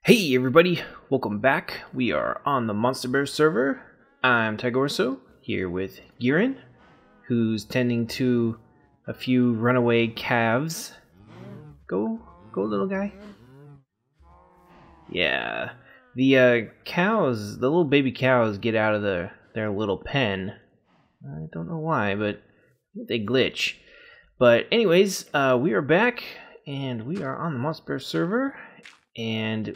Hey everybody, welcome back. We are on the Monstabear server. I'm Tiger here with Giren, who's tending to a few runaway calves. Go little guy. Yeah, the cows, the little baby cows get out of their little pen. I don't know why, but they glitch. But anyways, we are back, and we are on the Monstabear server, and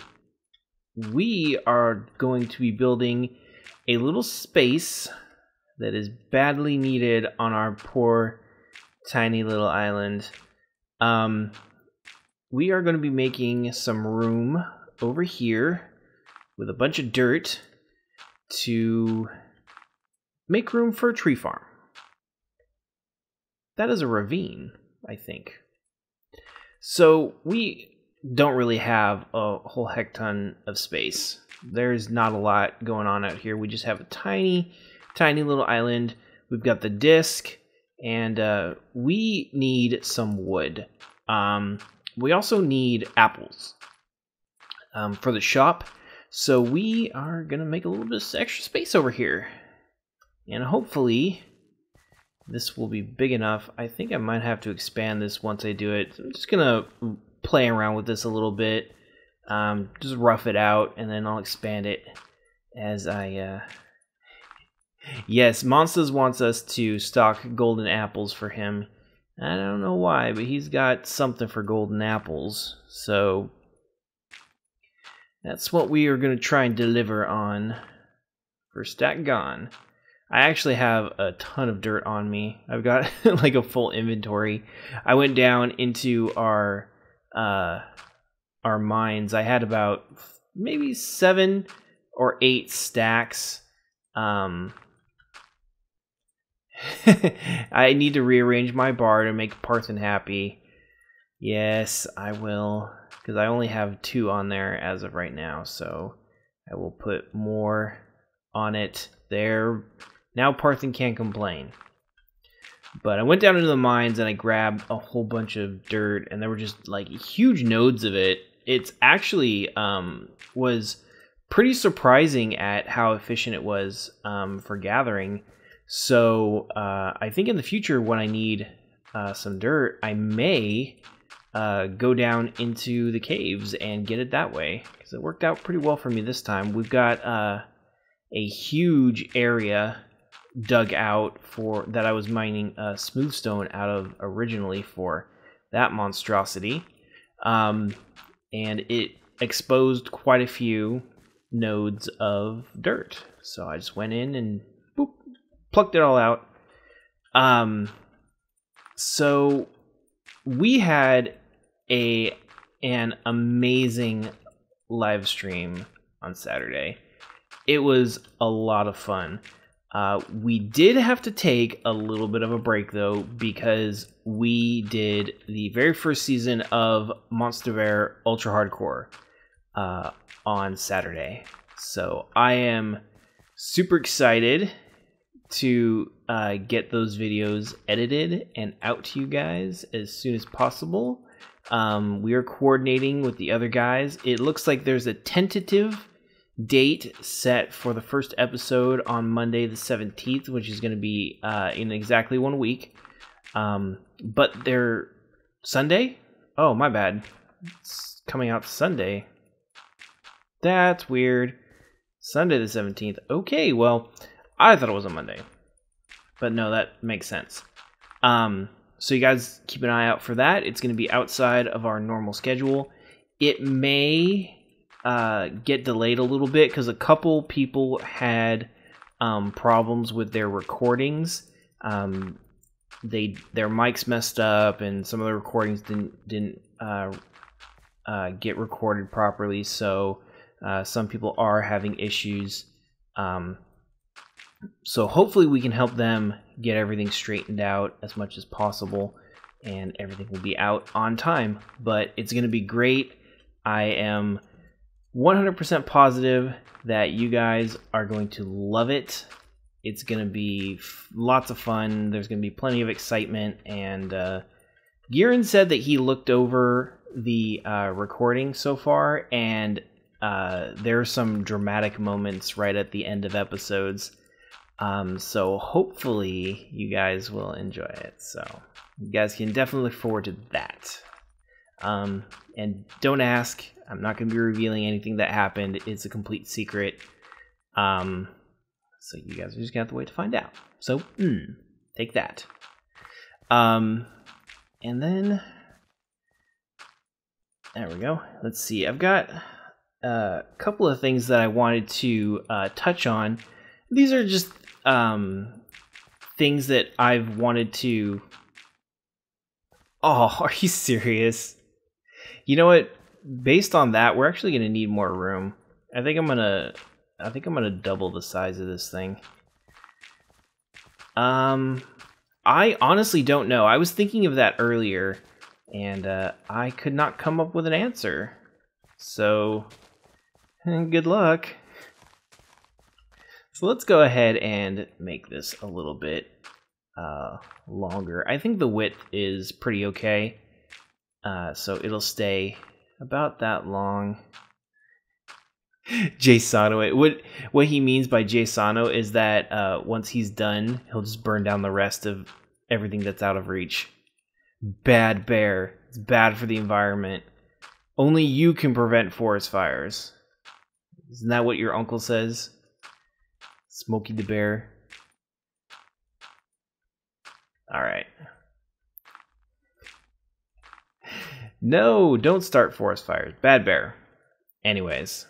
we are going to be building a little space that is badly needed on our poor tiny little island. We are going to be making some room over here with a bunch of dirt to make room for a tree farm. That is a ravine, I think. So we don't really have a whole heck ton of space. There's not a lot going on out here. We just have a tiny little island. We've got the disc, and we need some wood. We also need apples for the shop, so we are gonna make a little bit of extra space over here, and hopefully this will be big enough. I think I might have to expand this once I do it. So I'm just gonna play around with this a little bit, just rough it out, and then I'll expand it as I yes, Monsters wants us to stock golden apples for him. I don't know why, but he's got something for golden apples, so that's what we are going to try and deliver on. First stack gone. I actually have a ton of dirt on me. I've got like a full inventory. I went down into our mines. I had about maybe 7 or 8 stacks. I need to rearrange my bar to make Parthen happy. Yes, I will, because I only have 2 on there as of right now, so I will put more on it there. Now Parthen can't complain. But I went down into the mines and I grabbed a whole bunch of dirt, and there were just like huge nodes of it. It's actually was pretty surprising at how efficient it was for gathering. So I think in the future when I need some dirt, I may go down into the caves and get it that way, because it worked out pretty well for me this time. We've got a huge area dug out for that I was mining smooth stone out of originally for that monstrosity, and it exposed quite a few nodes of dirt, so I just went in and boop, plucked it all out. So we had an amazing live stream on Saturday. It was a lot of fun. We did have to take a little bit of a break, though, because we did the very first season of Monstabear Ultra Hardcore on Saturday. So I am super excited to get those videos edited and out to you guys as soon as possible. We are coordinating with the other guys. It looks like there's a tentative date set for the first episode on Monday the 17th, which is going to be in exactly 1 week. But they're Sunday? Oh, my bad. It's coming out Sunday. That's weird. Sunday the 17th. Okay, well, I thought it was a Monday. But no, that makes sense. So you guys keep an eye out for that. It's going to be outside of our normal schedule. It may get delayed a little bit because a couple people had problems with their recordings. Their mics messed up, and some of the recordings didn't get recorded properly. So some people are having issues. So hopefully we can help them get everything straightened out as much as possible, and everything will be out on time. But it's going to be great. I am 100% positive that you guys are going to love it. It's going to be lots of fun. There's going to be plenty of excitement. And Giren said that he looked over the recording so far, and There are some dramatic moments right at the end of episodes. So hopefully you guys will enjoy it. So you guys can definitely look forward to that. And don't ask. I'm not going to be revealing anything that happened. It's a complete secret. So you guys are just going to have to wait to find out. So, take that. And then, there we go. Let's see. I've got a couple of things that I wanted to touch on. These are just things that I've wanted to... Oh, are you serious? You know what? Based on that, we're actually going to need more room. I think I'm gonna double the size of this thing. I honestly don't know. I was thinking of that earlier, and I could not come up with an answer. So, good luck. So let's go ahead and make this a little bit longer. I think the width is pretty okay. So it'll stay about that long. Jasano. What he means by Jasano is that once he's done, he'll just burn down the rest of everything that's out of reach. Bad bear. It's bad for the environment. Only you can prevent forest fires. Isn't that what your uncle says? Smokey the Bear. Alright. No, don't start forest fires. Bad bear. Anyways.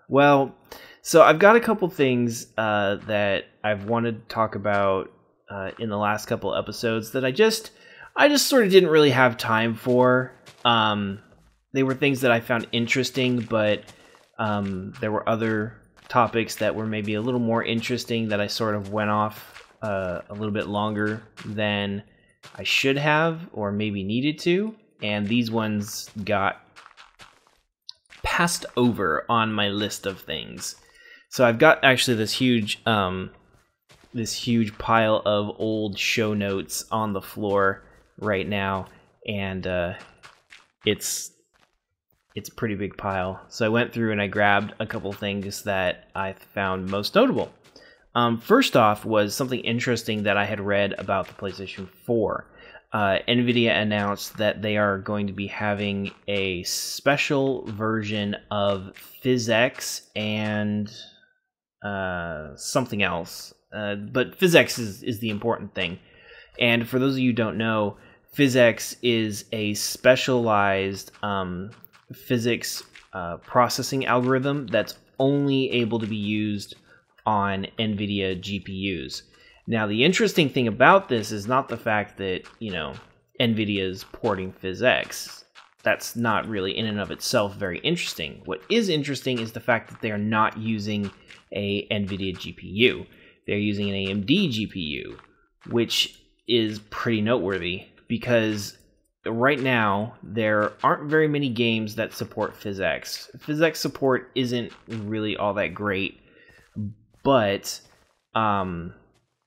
Well, so I've got a couple things that I've wanted to talk about in the last couple episodes that I just sort of didn't really have time for. They were things that I found interesting, but there were other topics that were maybe a little more interesting that I sort of went off a little bit longer than I should have or maybe needed to, and these ones got passed over on my list of things. So I've got actually this huge pile of old show notes on the floor right now, and it's a pretty big pile. So I went through and I grabbed a couple things that I found most notable. First off was something interesting that I had read about the PlayStation 4. NVIDIA announced that they are going to be having a special version of PhysX and something else. But PhysX is the important thing. And for those of you who don't know, PhysX is a specialized physics processing algorithm that's only able to be used on NVIDIA GPUs. Now, the interesting thing about this is not the fact that, NVIDIA is porting PhysX. That's not really in and of itself very interesting. What is interesting is the fact that they are not using a NVIDIA GPU. They're using an AMD GPU, which is pretty noteworthy because right now there aren't very many games that support PhysX. PhysX support isn't really all that great, but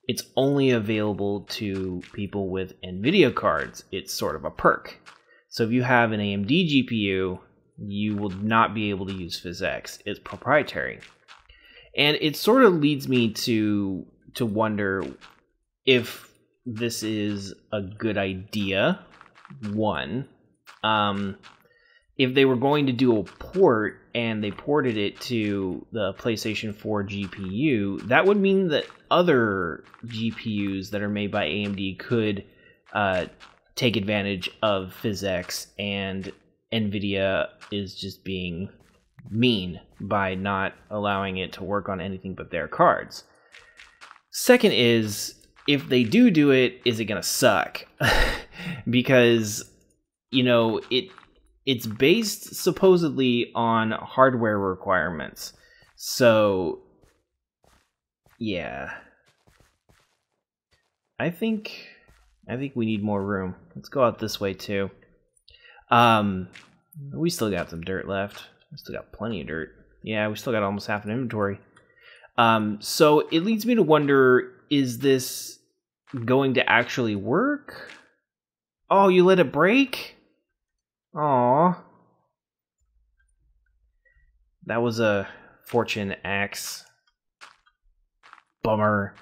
it's only available to people with NVIDIA cards. It's sort of a perk. So if you have an AMD GPU, you will not be able to use PhysX. It's proprietary. And it sort of leads me to wonder if this is a good idea. One, if they were going to do a port and they ported it to the PlayStation 4 GPU, that would mean that other GPUs that are made by AMD could take advantage of PhysX, and NVIDIA is just being mean by not allowing it to work on anything but their cards. Second is, if they do it, is it going to suck? Because, it's based supposedly on hardware requirements. So, yeah. I think we need more room. Let's go out this way too. We still got some dirt left. We still got plenty of dirt. Yeah, we still got almost half an inventory. So it leads me to wonder, is this going to actually work? Oh, you let it break? Aww. That was a fortune axe. Bummer.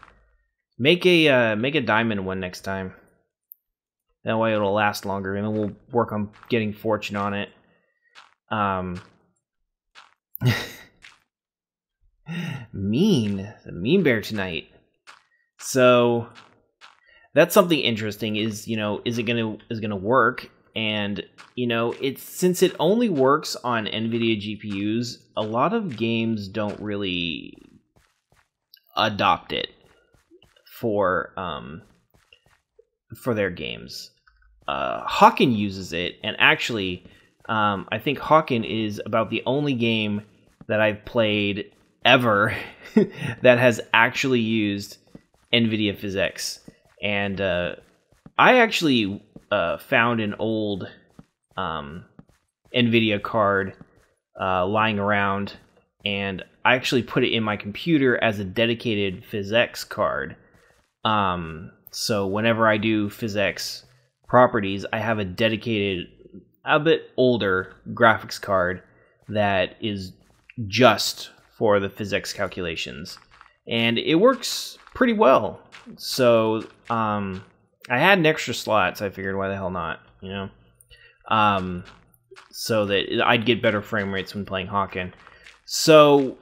Make a diamond one next time. That way it'll last longer, and then we'll work on getting fortune on it. Mean. The mean bear tonight. So that's something interesting is, is it gonna work? And, it's since it only works on NVIDIA GPUs, a lot of games don't really adopt it for their games. Hawken uses it, and actually, I think Hawken is about the only game that I've played ever that has actually used NVIDIA PhysX. And I actually found an old NVIDIA card lying around, and I actually put it in my computer as a dedicated PhysX card. So whenever I do PhysX properties, I have a dedicated, a bit older graphics card that is just for the PhysX calculations, and it works pretty well. So I had an extra slot, so I figured, why the hell not, so that I'd get better frame rates when playing Hawken. So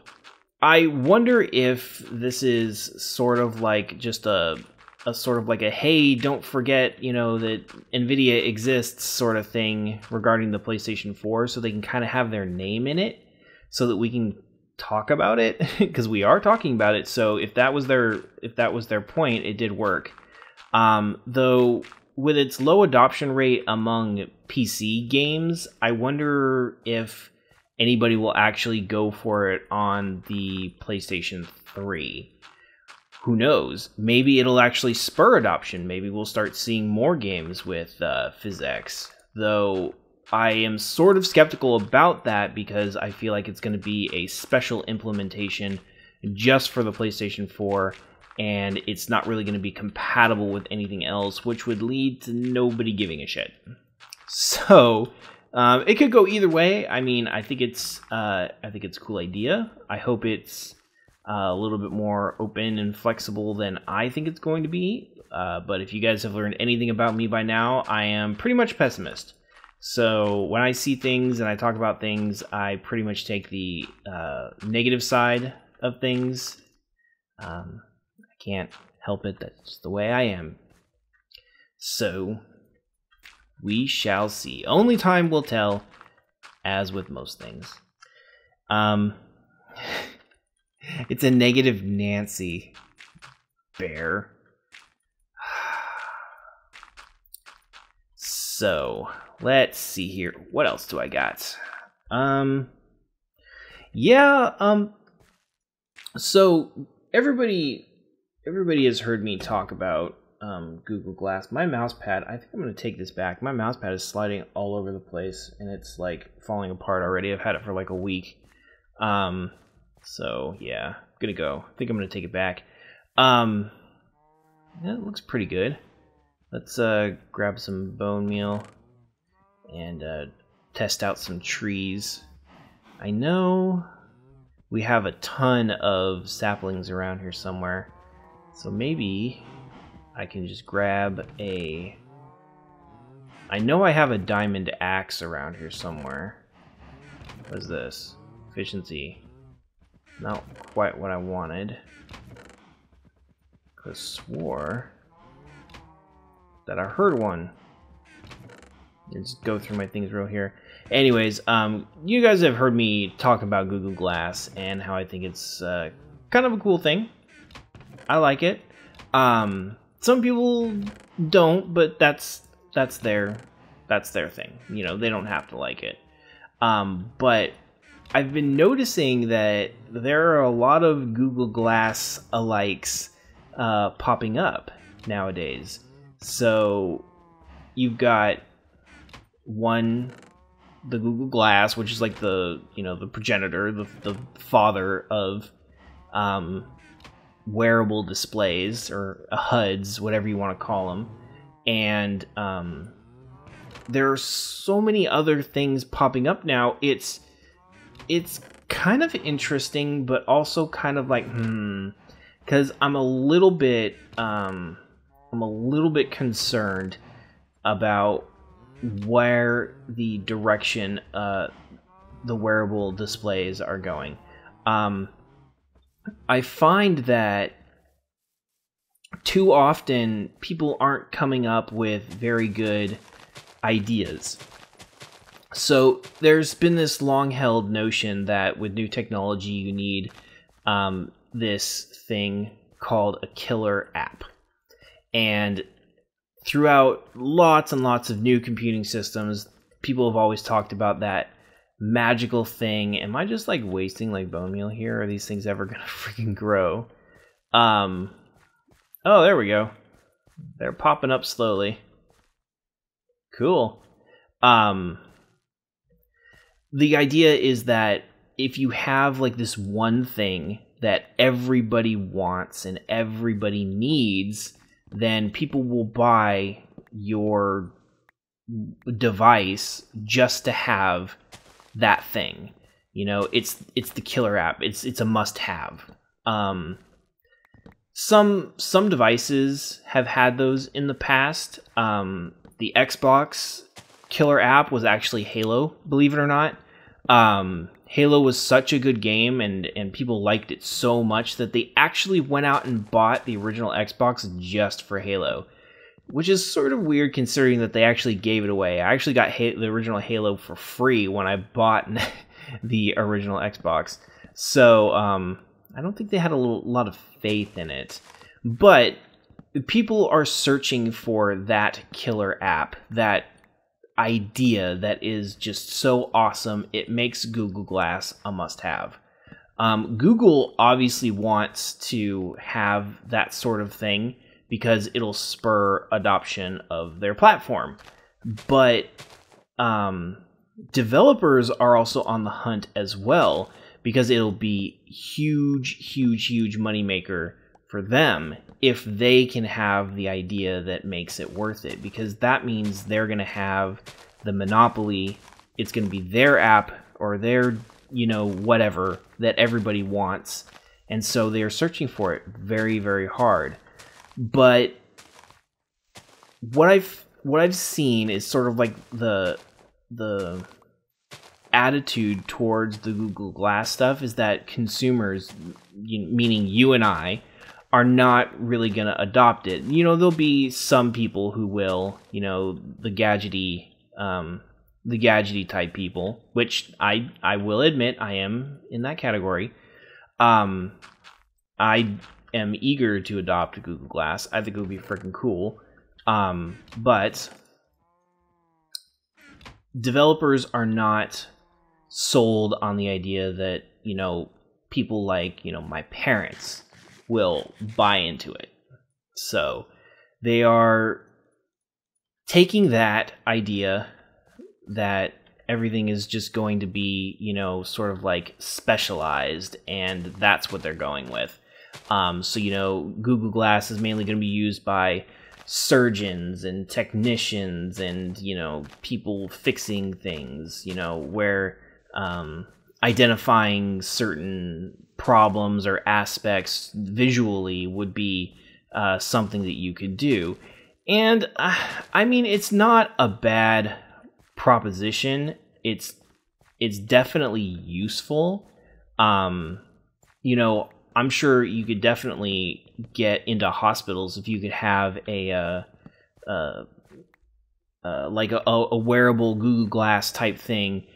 I wonder if this is sort of like just a sort of like a, hey, don't forget, that NVIDIA exists sort of thing regarding the PlayStation 4, so they can kind of have their name in it, so that we can talk about it, because we are talking about it. So if that was their point, it did work. Though with its low adoption rate among PC games, I wonder if anybody will actually go for it on the PlayStation 3. Who knows? Maybe it'll actually spur adoption. Maybe we'll start seeing more games with PhysX. Though I am sort of skeptical about that, because I feel like it's going to be a special implementation just for the PlayStation 4, and it's not really going to be compatible with anything else, which would lead to nobody giving a shit. So it could go either way. I mean, I think it's a cool idea. I hope it's a little bit more open and flexible than I think it's going to be. But if you guys have learned anything about me by now, I am pretty much pessimist. So when I see things and I talk about things, I pretty much take the negative side of things. I can't help it. That's just the way I am. So we shall see. Only time will tell, as with most things. It's a negative Nancy bear. So let's see here. What else do I got? So everybody has heard me talk about Google Glass. My mouse pad, I think I'm going to take this back. My mouse pad is sliding all over the place, and it's like falling apart already. I've had it for like a week. So yeah, I'm gonna go. I think I'm gonna take it back. Yeah, it looks pretty good. Let's grab some bone meal and test out some trees. I know we have a ton of saplings around here somewhere, so maybe I can just grab a... I know I have a diamond axe around here somewhere. What is this? Efficiency. Not quite what I wanted. I swore that I heard one. Let's go through my things real here. Anyways, you guys have heard me talk about Google Glass and how I think it's kind of a cool thing. I like it. Some people don't, but that's their thing. They don't have to like it. But I've been noticing that there are a lot of Google Glass alikes popping up nowadays. So you've got the Google Glass, which is like the progenitor, the father of wearable displays, or HUDs, whatever you want to call them. And there are so many other things popping up now. It's kind of interesting, but also kind of like, because I'm a little bit concerned about where the direction the wearable displays are going. I find that too often people aren't coming up with very good ideas. So there's been this long-held notion that with new technology you need this thing called a killer app. And throughout lots and lots of new computing systems, people have always talked about that magical thing. Am I just like wasting like bone meal here? Are these things ever gonna freaking grow? Oh, there we go. They're popping up slowly. Cool. The idea is that if you have like this one thing that everybody wants and everybody needs, then people will buy your device just to have that thing. You know, it's the killer app. It's a must-have. Some devices have had those in the past. The Xbox killer app was actually Halo, believe it or not. Halo was such a good game, and people liked it so much that they actually went out and bought the original Xbox just for Halo, which is sort of weird considering that they actually gave it away. I actually got the original Halo for free when I bought the original Xbox, so I don't think they had a lot of faith in it. But people are searching for that killer app, that idea that is just so awesome it makes Google Glass a must-have. Google obviously wants to have that sort of thing because it'll spur adoption of their platform. But developers are also on the hunt as well, because it'll be huge moneymaker for them if they can have the idea that makes it worth it, because that means they're going to have the monopoly. It's going to be their app or their, whatever that everybody wants. And so they are searching for it very hard. But what I've seen is sort of like the attitude towards the Google Glass stuff is that consumers, meaning you and I, are not really going to adopt it. There'll be some people who will, the gadgety type people, which I will admit I am in that category. I am eager to adopt Google Glass. I think it would be freaking cool. But developers are not sold on the idea that, people like, my parents will buy into it. So they are taking that idea that everything is just going to be, sort of like specialized, and that's what they're going with. So, Google Glass is mainly going to be used by surgeons and technicians and, people fixing things, where identifying certain problems or aspects visually would be something that you could do. And I mean, it's not a bad proposition. It's definitely useful. I'm sure you could definitely get into hospitals if you could have a wearable Google Glass type thing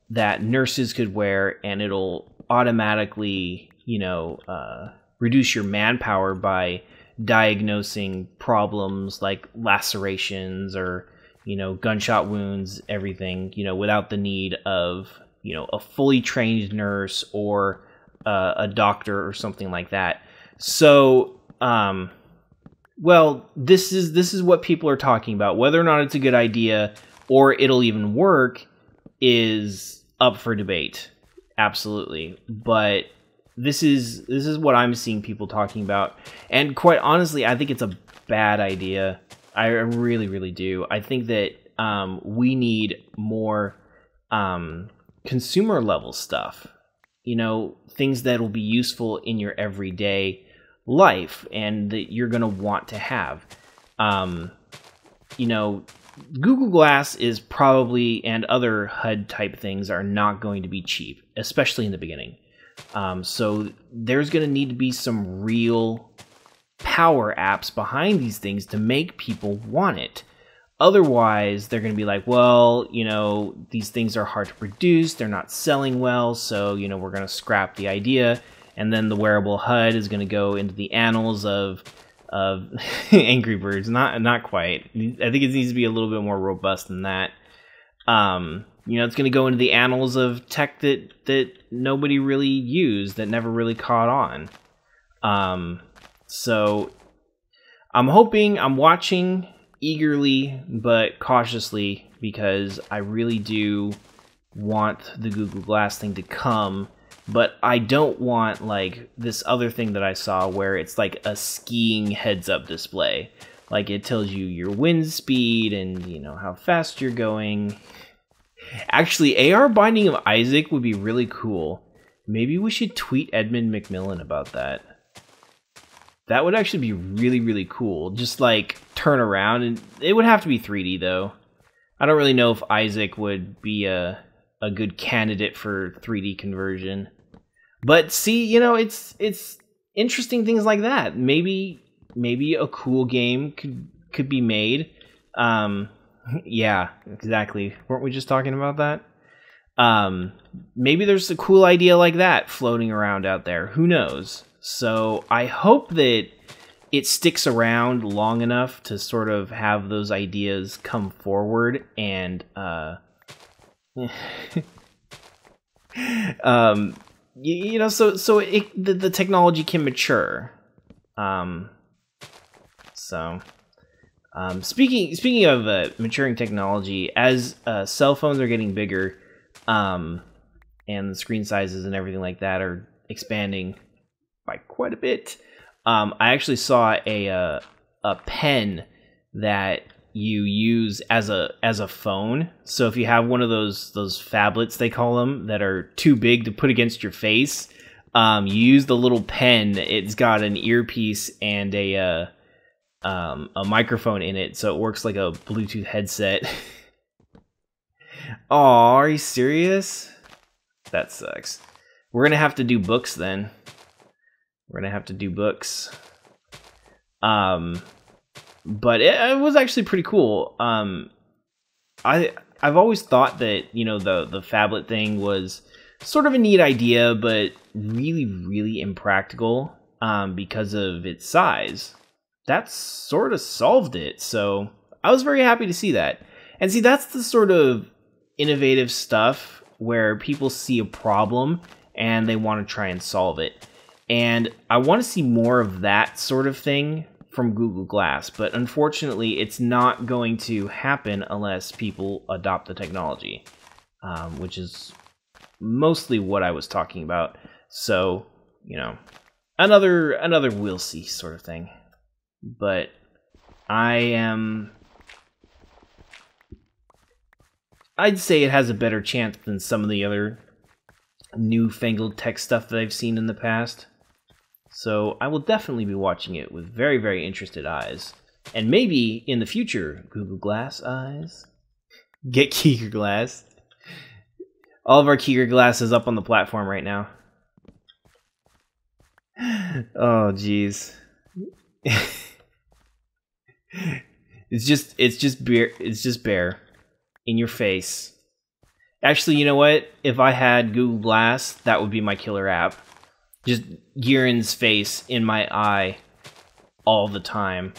that nurses could wear, and it'll automatically, reduce your manpower by diagnosing problems like lacerations or, gunshot wounds, everything, without the need of, a fully trained nurse or a doctor or something like that. So, well, this is what people are talking about. Whether or not it's a good idea or it'll even work is up for debate. Absolutely. But this is what I'm seeing people talking about. And quite honestly, I think it's a bad idea. I really, really do. I think that we need more consumer level stuff. You know, things that will be useful in your everyday life and that you're going to want to have. You know, Google Glass is probably, and other HUD type things are not going to be cheap, especially in the beginning. So there's going to need to be some real power apps behind these things to make people want it. Otherwise, they're going to be like, well, you know, these things are hard to produce, they're not selling well, so, you know, we're going to scrap the idea, and then the wearable HUD is going to go into the annals of Angry Birds. Not quite. I think it needs to be a little bit more robust than that. You know, it's going to go into the annals of tech that nobody really used, that never really caught on. So I'm watching eagerly but cautiously, because I really do want the Google Glass thing to come, but I don't want like this other thing that I saw where it's like a skiing heads-up display. Like it tells you your wind speed and, you know, how fast you're going. Actually, AR Binding of Isaac would be really cool. Maybe we should tweet Edmund McMillan about that. That would actually be really, really cool. Just like turn around, and it would have to be 3D though. I don't really know if Isaac would be a good candidate for 3D conversion. But see, you know, it's interesting things like that. Maybe a cool game could be made. Yeah, exactly. Weren't we just talking about that? Maybe there's a cool idea like that floating around out there. Who knows? So I hope that it sticks around long enough to sort of have those ideas come forward and you know, so the technology can mature. Speaking of maturing technology, as cell phones are getting bigger, and the screen sizes and everything like that are expanding by quite a bit, I actually saw a pen that you use as a phone. So if you have one of those phablets, they call them, that are too big to put against your face, you use the little pen. It's got an earpiece and a microphone in it, so it works like a Bluetooth headset. Aw, are you serious? That sucks. We're gonna have to do books then. We're gonna have to do books. But it was actually pretty cool. I've always thought that, you know, the phablet thing was sort of a neat idea, but really, really impractical because of its size. That sort of solved it, so I was very happy to see that. And see, that's the sort of innovative stuff where people see a problem and they want to try and solve it. And I want to see more of that sort of thing from Google Glass, but unfortunately it's not going to happen unless people adopt the technology, which is mostly what I was talking about. So, you know, another we'll see sort of thing. But I'd say it has a better chance than some of the other newfangled tech stuff that I've seen in the past. So I will definitely be watching it with very, very interested eyes. And maybe in the future, Google Glass eyes. Get Kiger Glass. All of our Kiger Glass is up on the platform right now. Oh, jeez. It's just bare in your face. Actually, you know what? If I had Google Glass, that would be my killer app. Just Giran's face in my eye all the time.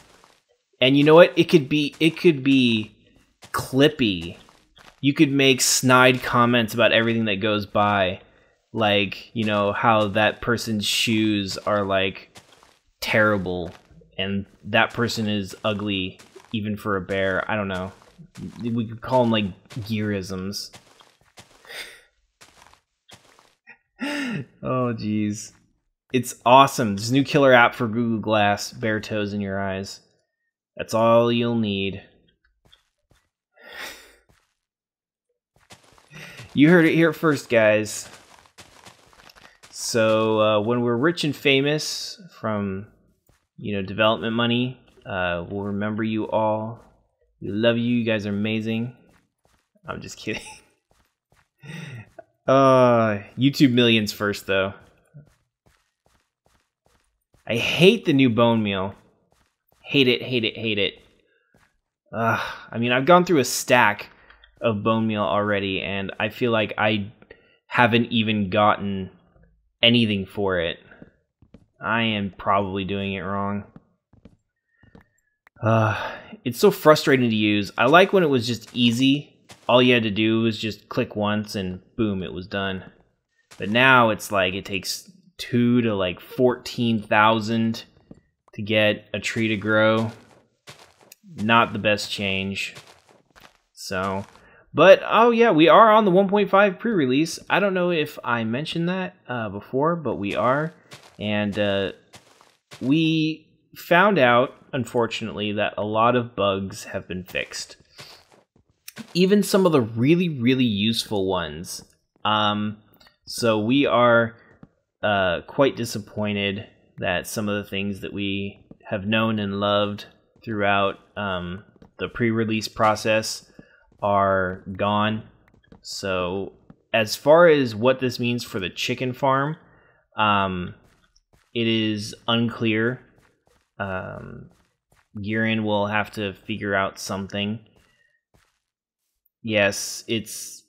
And you know what? It could be clippy. You could make snide comments about everything that goes by. Like, you know, how that person's shoes are like terrible and that person is ugly even for a bear. I don't know. We could call them like Girisms. Oh, jeez. It's awesome. This new killer app for Google Glass, bare toes in your eyes. That's all you'll need. You heard it here first, guys. So when we're rich and famous from, development money, we'll remember you all. We love you. You guys are amazing. I'm just kidding. YouTube millions first, though. I hate the new bone meal. Hate it, hate it, hate it. I mean, I've gone through a stack of bone meal already, and I feel like I haven't even gotten anything for it. I am probably doing it wrong. It's so frustrating to use. I like when it was just easy. All you had to do was just click once and boom, it was done. But now it's like it takes 2 to like 14,000 to get a tree to grow. Not the best change. So, but oh yeah, we are on the 1.5 pre-release. I don't know if I mentioned that before, but we are. And we found out, unfortunately, that a lot of bugs have been fixed. Even some of the really, really useful ones. So we are quite disappointed that some of the things that we have known and loved throughout the pre-release process are gone. So as far as what this means for the chicken farm, it is unclear. Girin will have to figure out something. Yes, it's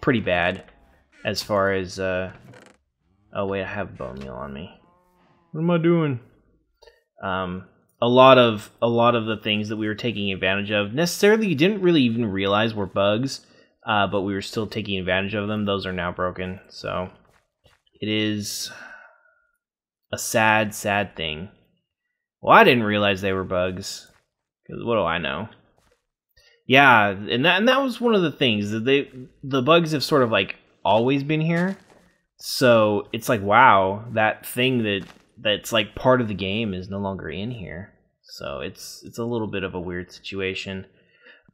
pretty bad as far as oh wait, I have bone meal on me. What am I doing? A lot of the things that we were taking advantage of necessarily didn't really even realize were bugs, but we were still taking advantage of them. Those are now broken, so it is a sad, sad thing. Well, I didn't realize they were bugs, because what do I know? Yeah, and that was one of the things that the bugs have sort of like always been here. So it's like, wow, that thing that's like part of the game is no longer in here. So it's a little bit of a weird situation.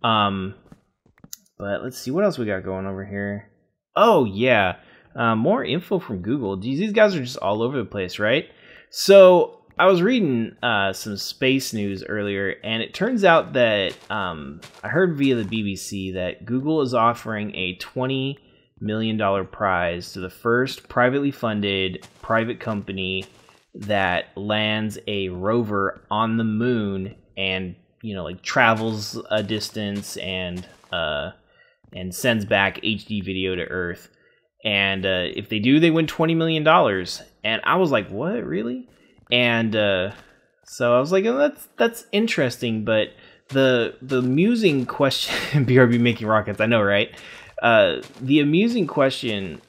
But let's see what else we got going over here. Oh yeah, more info from Google. These guys are just all over the place, right? So I was reading some space news earlier, and it turns out that I heard via the BBC that Google is offering a $20 million prize to the first privately funded private company that lands a rover on the moon and, like travels a distance and sends back HD video to Earth. And if they do, they win $20 million. And I was like, what, really? And so I was like, oh, that's interesting, but the amusing question, BRB making rockets, I know, right? The amusing question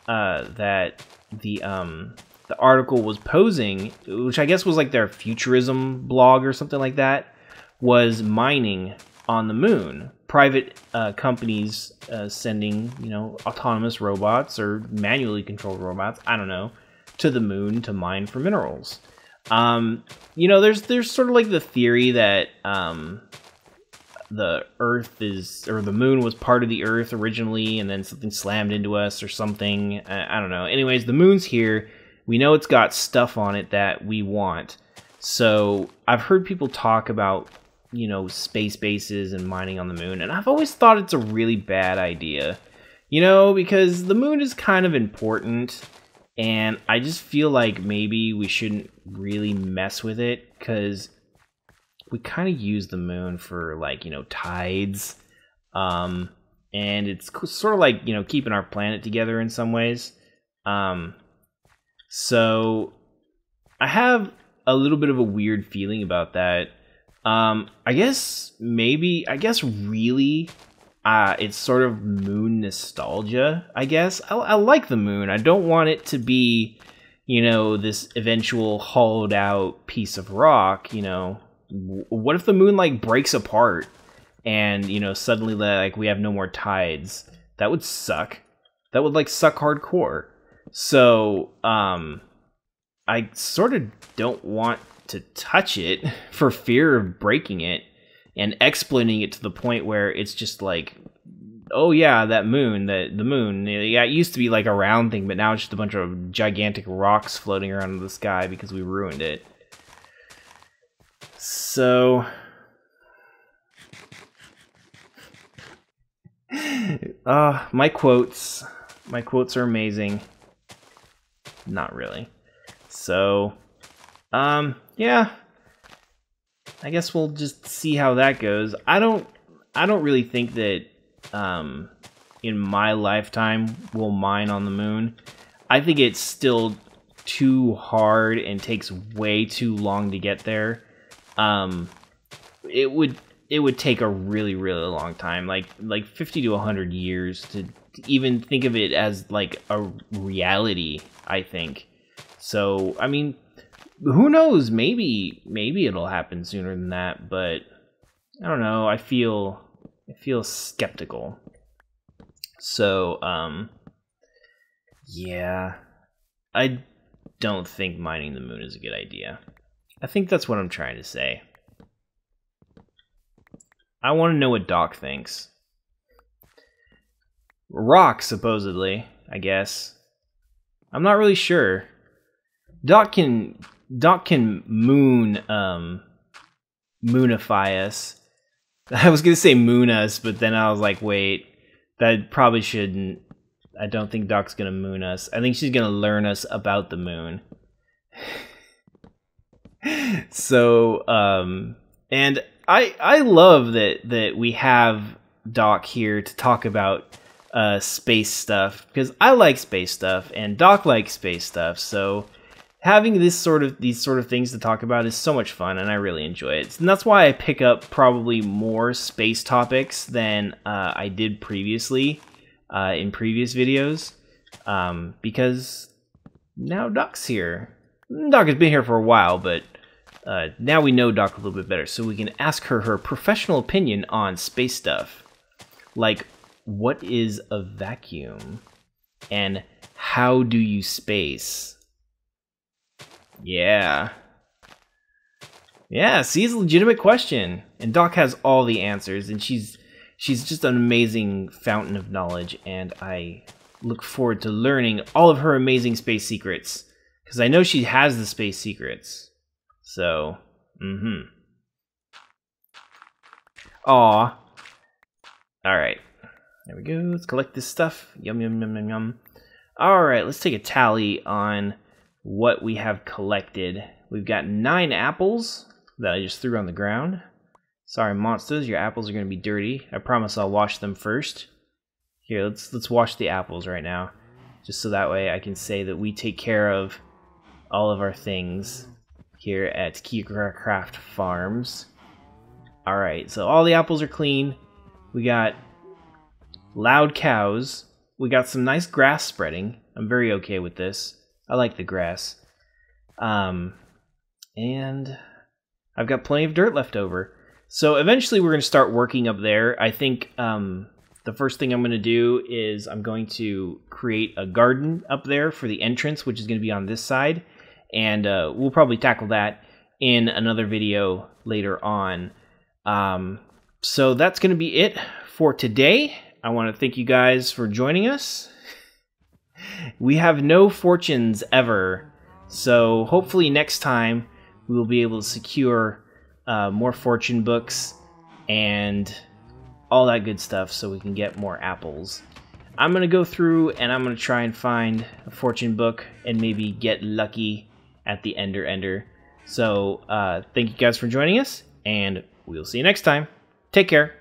that the article was posing, which I guess was like their futurism blog or something like that, was mining on the moon. Private companies sending, autonomous robots or manually controlled robots, I don't know, to the moon to mine for minerals. There's sort of like the theory that the Earth or the moon was part of the Earth originally, and then something slammed into us or something. I don't know. Anyways, the moon's here. We know it's got stuff on it that we want. So I've heard people talk about, space bases and mining on the moon, and I've always thought it's a really bad idea. Because the moon is kind of important. And I just feel like maybe we shouldn't really mess with it, because we kind of use the moon for, like, tides. And it's sort of like, keeping our planet together in some ways. So I have a little bit of a weird feeling about that. I guess really... it's sort of moon nostalgia, I guess. I like the moon. I don't want it to be, this eventual hollowed out piece of rock, What if the moon, like, breaks apart and, suddenly, like, we have no more tides? That would suck. That would, like, suck hardcore. So, I sort of don't want to touch it for fear of breaking it and exploiting it to the point where it's just like, oh yeah, that moon, the moon, yeah, it used to be like a round thing, but now it's just a bunch of gigantic rocks floating around in the sky because we ruined it. So my quotes are amazing. Not really. So yeah, I guess we'll just see how that goes. I don't really think that in my lifetime we'll mine on the moon. I think it's still too hard and takes way too long to get there. It would take a really long time, like 50 to 100 years to even think of it as like a reality, I think. So I mean, who knows, maybe it'll happen sooner than that, but I don't know. I feel skeptical. So yeah, I don't think mining the moon is a good idea. I think that's what I'm trying to say. I want to know what Doc thinks. Rock, supposedly, I guess. I'm not really sure. Doc can moonify us. I was gonna say moon us, but then I was like, wait, that probably shouldn't. I don't think Doc's gonna moon us. I think she's gonna learn us about the moon. So, and I love that we have Doc here to talk about space stuff, because I like space stuff and Doc likes space stuff. So having these sort of things to talk about is so much fun, and I really enjoy it. And that's why I pick up probably more space topics than I did previously in previous videos, because now Doc's here. Doc has been here for a while, but now we know Doc a little bit better, so we can ask her professional opinion on space stuff. Like, what is a vacuum? And how do you space? Yeah. Yeah, see, it's a legitimate question. And Doc has all the answers, and she's just an amazing fountain of knowledge, and I look forward to learning all of her amazing space secrets, because I know she has the space secrets. So, Aw. Alright. There we go. Let's collect this stuff. Yum, yum, yum, yum, yum. Alright, let's take a tally on what we have collected. We've got 9 apples that I just threw on the ground. Sorry, monsters, your apples are going to be dirty. I promise I'll wash them first. Here, let's wash the apples right now, just so that way I can say that we take care of all of our things here at Kiger Craft Farms. Alright, so all the apples are clean. We got loud cows. We got some nice grass spreading. I'm very okay with this. I like the grass. And I've got plenty of dirt left over. So eventually we're going to start working up there. I think the first thing I'm going to do is I'm going to create a garden up there for the entrance, which is going to be on this side. And we'll probably tackle that in another video later on. So that's going to be it for today. I want to thank you guys for joining us. We have no fortunes ever, so hopefully next time we will be able to secure more fortune books and all that good stuff so we can get more apples. I'm going to go through and I'm going to try and find a fortune book and maybe get lucky at the Ender. So thank you guys for joining us, and we'll see you next time. Take care.